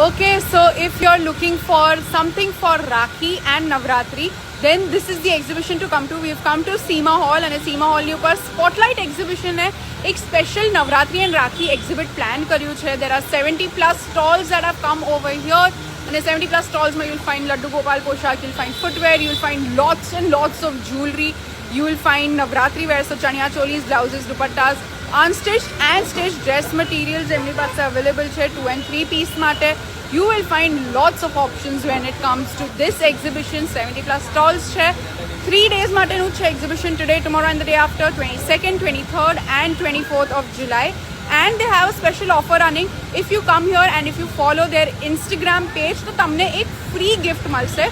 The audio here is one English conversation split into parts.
Okay, so if you're looking for something for Rakhi and Navratri, then this is the exhibition to come to. We've come to Seema Hall and Seema Hall ની ઉપર spotlight exhibition है. એક special Navratri and rakhi exhibit plan કર્યું છે. There are 70 plus stalls that have come over here. And 70 plus stalls માં you'll find Laddu Gopal Poshak, you'll find footwear, you'll find lots and lots of jewelry. You will find Navratri wear, so chaniya cholis, blouses, dupattas, unstitched and stitched dress materials એમની પાસે available છે 2 and 3 piece માટે. You will find lots of options when it comes to this exhibition. 70 plus stalls છે. 3 days માટેનું છે exhibition, today, tomorrow and the day after, 22nd, 23rd and 24th of July. And they have a special offer running. If you come here and if you follow their Instagram page, તો તમને એક free gift મળશે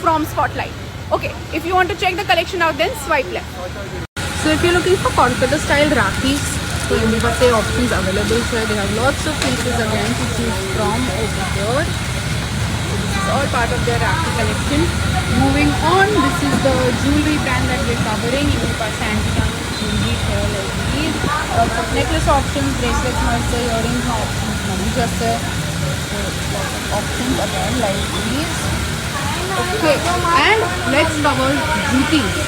from Spotlight. Okay, if you want to check the collection out, then swipe left. So if you're looking for Kolkata style Rakhis, so in the options available here. They have lots of pieces again to choose from over here. This is all part of their Rakhi collection. Moving on, this is the jewelry brand that we're covering. In the antique jewelry here like these. Lots of necklace options, bracelets, also earrings options, money just options again like these. Okay, and let's cover jutis.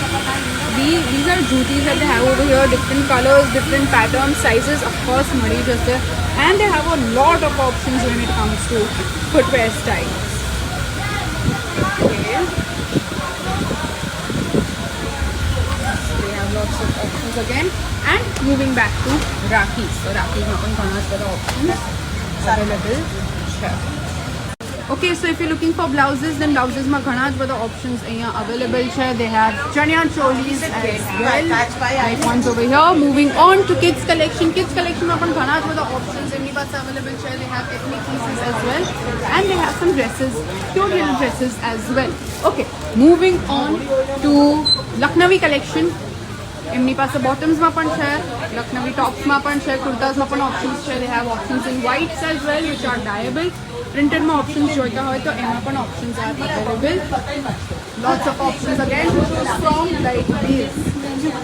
These are jutis that they have over here, different colors, different patterns, sizes, of course, madi just and they have a lot of options when it comes to footwear styles. Okay, they have lots of options again. And moving back to Rakhis. So Rakhis open corners for the options available here. Okay, so if you're looking for blouses, then blouses માં ઘણા જ બધા options અહીંયા available છે. They have chaniya cholis as well, like ones over here. Moving on to kids collection. Kids collection માં પણ ઘણા જ બધા options એમની પાસે available છે. They have ethnic pieces as well, and they have some dresses, cute little dresses as well. Okay, moving on to Lucknowi collection. એમની પાસે બોટમ્સમાં પણ છે, લખનવી ટોપ્સમાં પણ છે, કુર્તાસમાં પણ ઓપ્શન્સ છે. They have options in whites as well, which are dyeable. Printed options જોઈતા હોય તો એમાં પણ options are available. Lots of options again to choose from like this.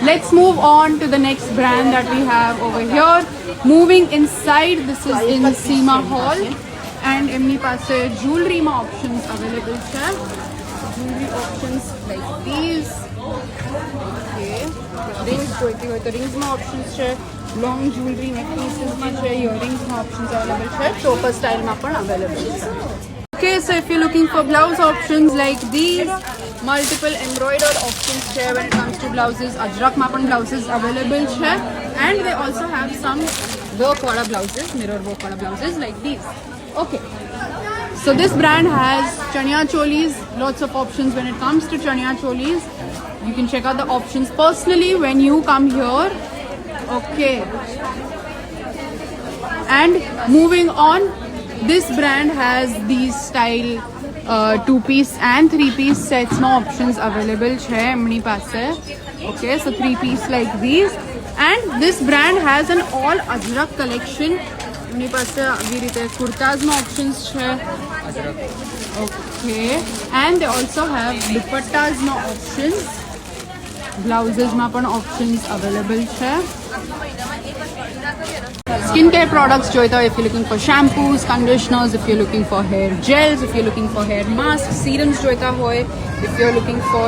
Let's move on to the next brand that we have over here. Moving inside, this is in Seema Hall, and એમની પાસે jewelry options available છે. Jewelry options like these. Okay, rings જોઈતી હોય તો rings options છે. Long jewelry neck pieces માં છે, earrings options available છે, choker style માં પણ available છે. Okay, so if you're looking for blouse options like these, multiple embroidered options છે when it comes to blouses. Ajrak માં પણ blouses available છે, and they also have some work wala blouses, mirror work wala blouses like these. Okay, so this brand has chaniya cholis, lots of options when it comes to chaniya cholis. You can check out the options personally when you come here. Okay, and moving on, this brand has these style 2-piece and 3-piece sets no options available છે એમની પાસે. Okay, so 3-piece like these, and this brand has an all ajrak collection. એમની પાસે આવી રીતે kurtas no options છે. Okay, and they also have dupattas no options. Blouses માં પણ options available છે. Skincare products joita if you're looking for shampoos, conditioners, if you're looking for hair gels, if you're looking for hair masks, serums joita hoy, if you're looking for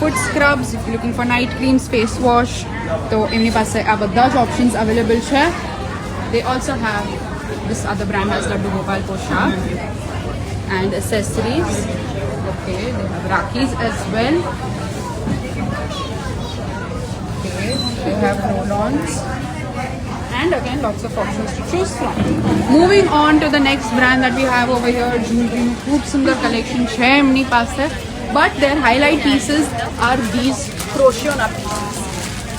foot scrubs, if you're looking for night creams, face wash, તો એમની પાસે આ બધા જ options available છે. They also have, this other brand has Laddu Gopal Poshak and accessories. Okay, they have Rakhis as well. Okay, they have roll-ons. And again, lots of options to choose from. Moving on to the next brand that we have over here, jewelry. खूब सुंदर collection है एमनी पास है, but their highlight pieces are these crochet pieces.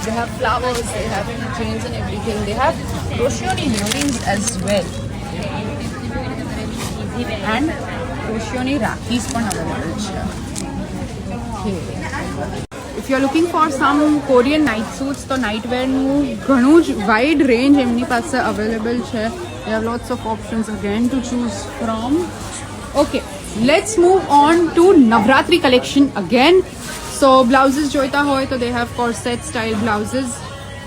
They have flowers, they have chains and everything. They have crochet earrings as well, and crochet Rakhis પણ available છે. Okay. If you're looking for some Korean night suits, તો nightwear નું ઘણું જ wide range એમની પાસે available છે. They have lots of options again to choose from. Okay, let's move on to Navratri collection again. So blouses joita hoy to they have corset style blouses.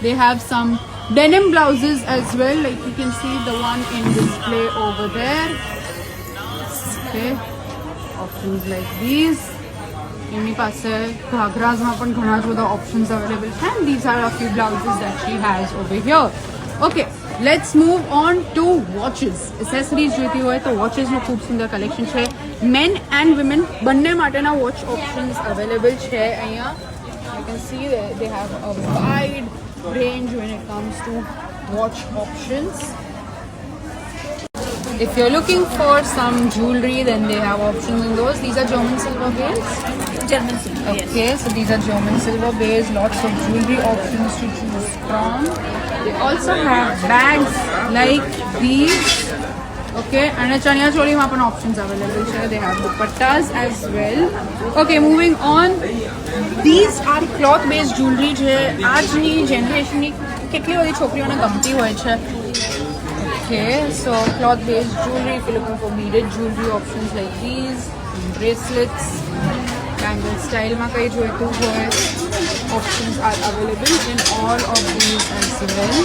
They have some denim blouses as well, like you can see the one in display over there. Okay, options like these. એમની પાસે ઘાઘરાઝમાં પણ ઘણા જ બધા options available છે and these are a few blouses that she has over here. Okay, let's move on to watches. Accessories જોઈતી હોય તો વોચેસનું ખૂબ સુંદર કલેક્શન છે. મેન એન્ડ વિમેન બંને માટેના વોચ ઓપ્શન્સ અવેલેબલ છે અહીંયા. You can see that they have a wide range when it comes to watch options. If you're looking for some jewelry, then they have options in those. These are German silver beads. German silver. Okay, so these are German silver beads. Lots of jewelry options to choose from. They also have bags like these. Okay, and a chaniya choli માં પણ options available છે. They have dupattas as well. Okay, moving on. These are cloth based jewelry જે આજની જનરેશનની કેટલી બધી છોકરીઓને ગમતી હોય છે. Okay, so cloth based jewelry, if you're looking for beaded jewelry options like these, bracelets, bangle style માં કઈ જોઈતું હોય, options are available in all of these as well.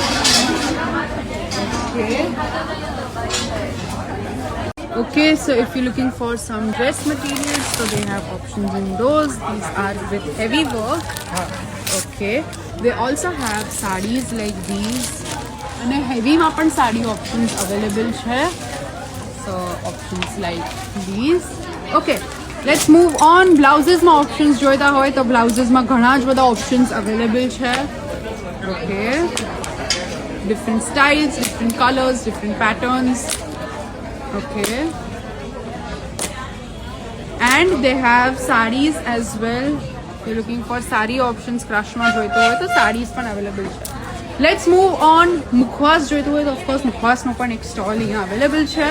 Okay, so if you're looking for some dress materials, so they have options in those. These are with heavy work. Okay, they also have sarees like these. અને હેવીમાં પણ sari options available છે. So options like these. Okay, let's move on. બ્લાઉઝીસમાં options જોઈતા હોય તો બ્લાઉઝીસમાં ઘણા જ બધા ઓપ્શન્સ અવેલેબલ છે. Okay, different styles, different colours, different patterns. Okay, and they have saris as well. You looking for sari options ક્રશમાં જોઈતો હોય તો સાડીઝ પણ અવેલેબલ છે. Let's move on. મુખવાસ જોઈતું હોય તો ઓફકોર્સ મુખવાસનો પણ એક સ્ટોલ અહીંયા અવેલેબલ છે.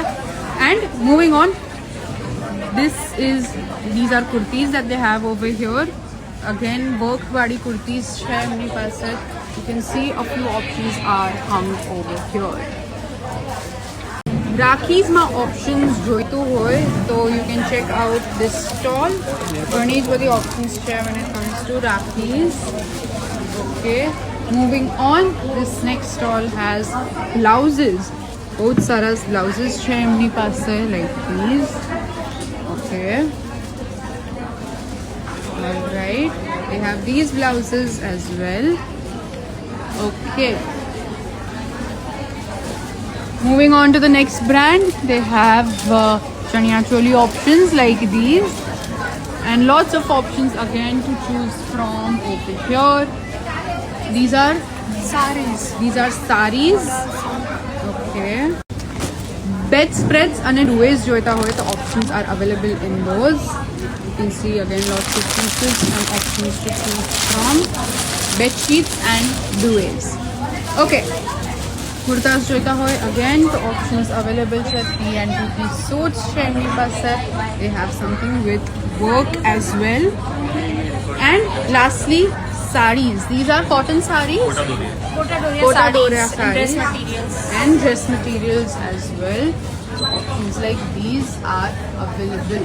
And moving on, these are kurtis that they have over here. Again, work વાળી kurtis છે એમની પાસે. You can see a few options are hung over here. રાખીઝમાં ઓપ્શન્સ જોઈતું હોય તો you can check out this stall. ઘણી જ બધી ઓપ્શન્સ છે when it comes to રાખીઝ. Okay. Moving on, this next stall has blouses. बहुत सारा blouses છે એમની પાસે like these. Okay. Alright. They have these blouses as well. Okay. Moving on to the next brand, they have chaniya choli options like these. And lots of options again to choose from over here. These are sarees. These are sarees. Okay. Bedspreads and duvets joita hoy the options are available in those. You can see again lots of pieces and options to choose from. Bed sheets and duvets. Okay. Kurtas joita hoy again the options available છે. 3 and 2 piece suits છે એમની પાસે. They have something with work as well. And lastly, sarees. These are cotton sarees. Kotadoria sarees. sarees. Dress materials. And dress materials as well. Options like these are available.